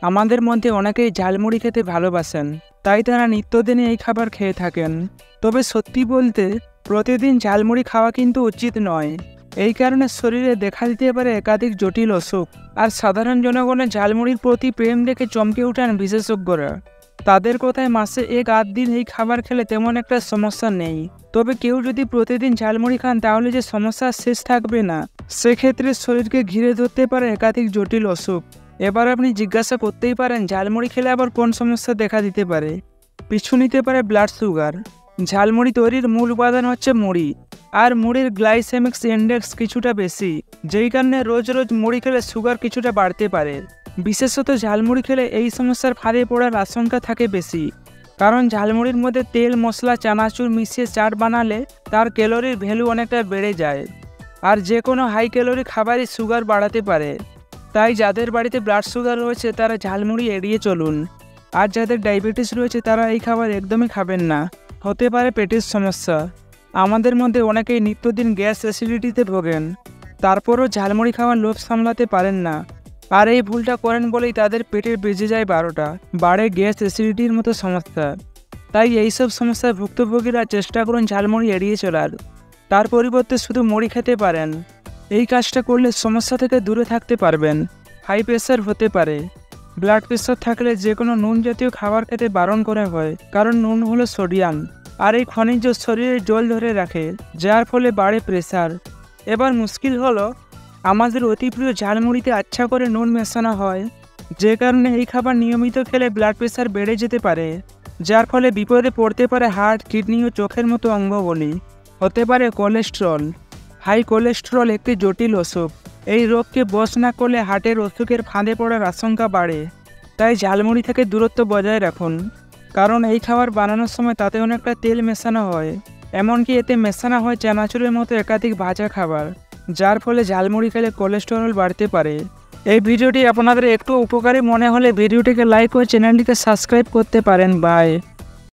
আমাদের মধ্যে অনেকেই ঝালমুড়ি খেতে ভালোবাসেন, তাই তারা নিত্যদিনই এই খাবার খেয়ে থাকেন। তবে সত্যি বলতে প্রতিদিন ঝালমুড়ি খাওয়া কিন্তু উচিত নয়। এই কারণে শরীরে দেখা দিতে পারে একাধিক জটিল অসুখ। আর সাধারণ জনগণের ঝালমুড়ির প্রতি প্রেম দেখে চমকে ওঠেন বিশেষজ্ঞরা। তাদের কথায় মাসে 1-8 দিন এই খাবার খেলে তেমন একটা সমস্যা নেই। তবে কেউ যদি প্রতিদিন ঝালমুড়ি খান তাহলে যে সমস্যা শেষ থাকবে না, সেক্ষেত্রে শরীরকে ঘিরে ধরতে পারে একাধিক জটিল অসুখ। এবার আপনি জিজ্ঞাসা করতেই পারেন, ঝালমুড়ি খেলে আবার কোন সমস্যা দেখা দিতে পারে? পিছু নিতে পারে ব্লাড সুগার। ঝালমুড়ি তৈরির মূল উপাদান হচ্ছে মুড়ি, আর মুড়ির গ্লাইসেমিক ইন্ডেক্স কিছুটা বেশি, যেই কারণে রোজ রোজ মুড়ি খেলে সুগার কিছুটা বাড়তে পারে। বিশেষত ঝালমুড়ি খেলে এই সমস্যার ফাঁদে পড়ার আশঙ্কা থাকে বেশি, কারণ ঝালমুড়ির মধ্যে তেল, মশলা, চানাচুর মিশিয়ে চাট বানালে তার ক্যালোরির ভ্যালু অনেকটা বেড়ে যায়। আর যে কোনো হাই ক্যালোরি খাবারই সুগার বাড়াতে পারে। তাই যাদের বাড়িতে ব্লাড সুগার রয়েছে তারা ঝালমুড়ি এড়িয়ে চলুন। আর যাদের ডায়াবেটিস রয়েছে তারা এই খাবার একদমই খাবেন না, হতে পারে পেটের সমস্যা। আমাদের মধ্যে অনেকেই নিত্যদিন গ্যাস অ্যাসিডিটিতে ভোগেন, তারপরও ঝালমুড়ি খাওয়ার লোভ সামলাতে পারেন না। আর এই ভুলটা করেন বলেই তাদের পেটে বেজে যায় 12টা, বাড়ে গ্যাস অ্যাসিডিটির মতো সমস্যা। তাই এইসব সমস্যায় ভুক্তভোগীরা চেষ্টা করুন ঝালমুড়ি এড়িয়ে চলার। তার পরিবর্তে শুধু মুড়ি খেতে পারেন। এই কাজটা করলে সমস্যা থেকে দূরে থাকতে পারবেন। হাই প্রেশার হতে পারে। ব্লাড প্রেশার থাকলে যে কোনো নুন জাতীয় খাবার খেতে বারণ করা হয়, কারণ নুন হলো সোডিয়াম, আর এই খনিজ শরীরে জল ধরে রাখে, যার ফলে বাড়ে প্রেশার। এবার মুশকিল হলো, আমাদের অতি প্রিয় ঝালমুড়িতে আচ্ছা করে নুন মেশানো হয়, যে কারণে এই খাবার নিয়মিত খেলে ব্লাড প্রেশার বেড়ে যেতে পারে, যার ফলে বিপদে পড়তে পারে হার্ট, কিডনি ও চোখের মতো অঙ্গবলি। হতে পারে কোলেস্টেরল। হাই কোলেস্টেরল একটি জটিল অসুখ। এই রোগকে বশ না করলে হার্টের অসুখের ফাঁদে পড়ার আশঙ্কা বাড়ে। তাই ঝালমুড়ি থেকে দূরত্ব বজায় রাখুন, কারণ এই খাবার বানানোর সময় তাতে অনেকটা তেল মেশানো হয়। এমনকি এতে মেশানো হয় চানাচুরের মতো একাধিক ভাজা খাবার, যার ফলে ঝালমুড়ি খেলে কোলেস্টেরল বাড়তে পারে। এই ভিডিওটি আপনাদের একটু উপকারী মনে হলে ভিডিওটিকে লাইক ও চ্যানেলটিকে সাবস্ক্রাইব করতে পারেন। বাই।